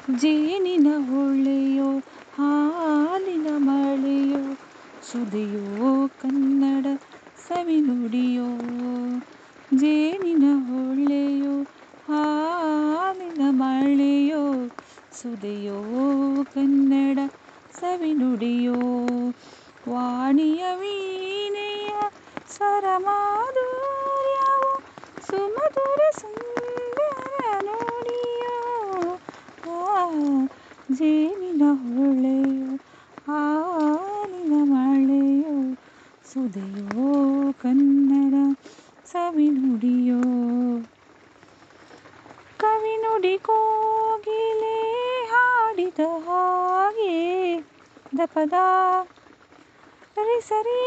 ಜೇನಿನ ಹೊಳೆಯೋ ಹಾಲಿನ ಮಳೆಯೋ ಸುದೆಯೋ ಕನ್ನಡ ಸವಿನುಡಿಯೋ. ಜೇನಿನ ಹೊಳೆಯೋ ಹಾಲಿನ ಮಳೆಯೋ ಸುದೆಯೋ ಕನ್ನಡ ಸವಿನುಡಿಯೋ. ವಾಣಿಯ ವೀಣೆಯ ಸ್ವರಮಾಧುರ್ಯವೋ ಸುಮಧುರ ಸುಂದರ ನುಡಿಯೋ. ಜೇನಿನ ಹೊಳೆಯೋ ಹಾಲಿನ ಮಳೆಯೋ ಸುದೆಯೋ ಕನ್ನಡ ಸವಿನುಡಿಯೋ. ಕವಿನುಡಿ ಕೋಗಿಲೆ ಹಾಡಿದ ಹಾಗೆ ದಪದ ರಿ ಸರಿ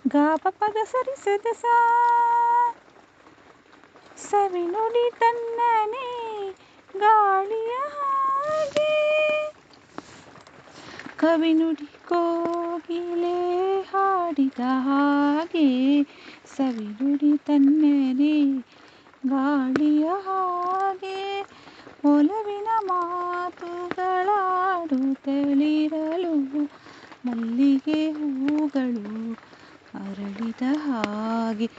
ಗಾಪ ಪದ ಸರಿ ಸದಸ ಸವಿನುಡಿ ತನ್ನನೆ ಗಾಳಿಯ ಹಾಗೆ. ಕವಿನುಡಿ ಕೋಗಿಲೆ ಹಾಡಿದ ಹಾಗೆ ಸವಿನುಡಿ ತನ್ನನೆ ಗಾಳಿಯ ಹಾಗೆ. ಒಲವಿನ ಮಾತುಗಳಾಡುತ್ತಲಿರಲು ಮಲ್ಲಿಗೆ ಹೂಗಳು ಅರಳಿದ ಹಾಗೆ.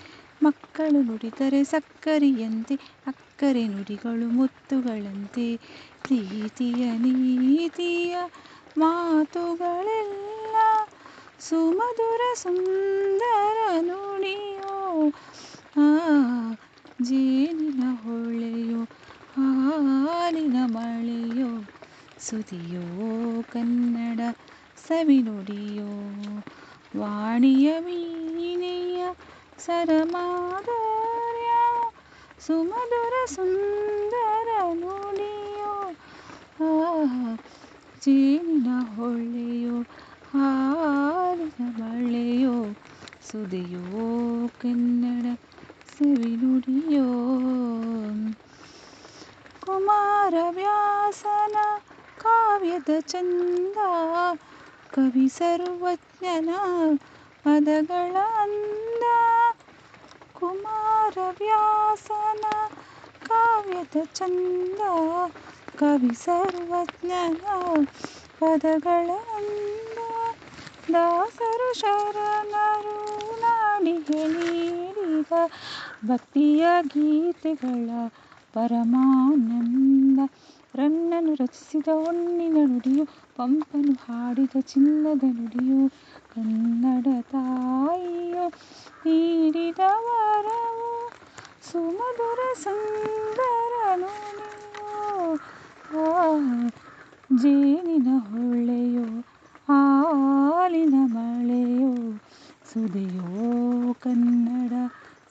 ಮಕ್ಕಳು ನುಡಿದರೆ ಸಕ್ಕರೆಯಂತೆ ಅಕ್ಕರೆ ನುಡಿಗಳು ಮುತ್ತುಗಳಂತೆ. ಪ್ರೀತಿಯ ನೀತಿಯ ಮಾತುಗಳೆಲ್ಲ ಸುಮಧುರ ಸುಂದರ ನುಡಿಯೋ. ಜೇನಿನ ಹೊಳೆಯೋ ಹಾಲಿನ ಮಳೆಯೋ ಸುದಿಯೋ ಕನ್ನಡ ಸವಿನುಡಿಯೋ. ವಾಣಿಯ ವೀಣೆಯ ಸ್ವರಮಾಧುರ್ಯವೋ ಸುಮಧುರ ಸುಂದರ ನುಡಿಯೋ. ಜೇನಿನ ಹೊಳೆಯೋ ಹಾಲಿನ ಮಳೆಯೋ ಸುದೆಯೋ ಕನ್ನಡ ಸವಿನುಡಿಯೋ. ಕುಮಾರವ್ಯಾಸನ ಕಾವ್ಯದ ಚಂದ ಕವಿ ಸರ್ವಜ್ಞನ ಪದಗಳ ಅಂದ. ಕುಮಾರವ್ಯಾಸನ ಕಾವ್ಯದ ಚಂದ ಕವಿ ಸರ್ವಜ್ಞನ ಪದಗಳ ಅಂದ. ದಾಸರು ಶರಣರು ನಾಡಿಗೆ ನೀಡಿದ ಭಕ್ತಿಯ ಗೀತೆಗಳ ಪರಮಾನಂದ. ರನ್ನನು ರಚಿಸಿದ ಹೊನ್ನಿನ ನುಡಿಯು ಪಂಪನು ಹಾಡಿದ ಚಿನ್ನದ ನುಡಿಯು. ಕನ್ನಡ ತಾಯಿಯು ನೀಡಿದ ವರವು ಸುಮಧುರ ಸುಂದರ ನುಡಿಯೋ. ಜೇನಿನ ಹೊಳೆಯೋ ಹಾಲಿನ ಮಳೆಯೋ ಸುದೆಯೋ ಕನ್ನಡ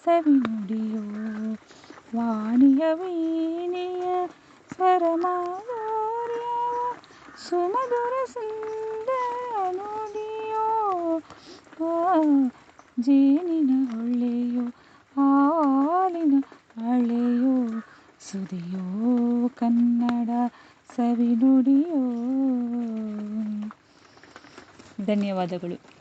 ಸವಿನುಡಿಯೋ. ವಾಣಿಯ ವೀಣೆಯ ಸ್ವರಮಾಧುರ್ಯವೋ ಸುಮಧುರ ಸುಂದರ ನುಡಿಯೋ. ಜೇನಿನ ಹೊಳೆಯೋ ಹಾಲಿನ ಮಳೆಯೋ ಸುದೆಯೋ ಕನ್ನಡ ಸವಿನುಡಿಯೋ. ಧನ್ಯವಾದಗಳು.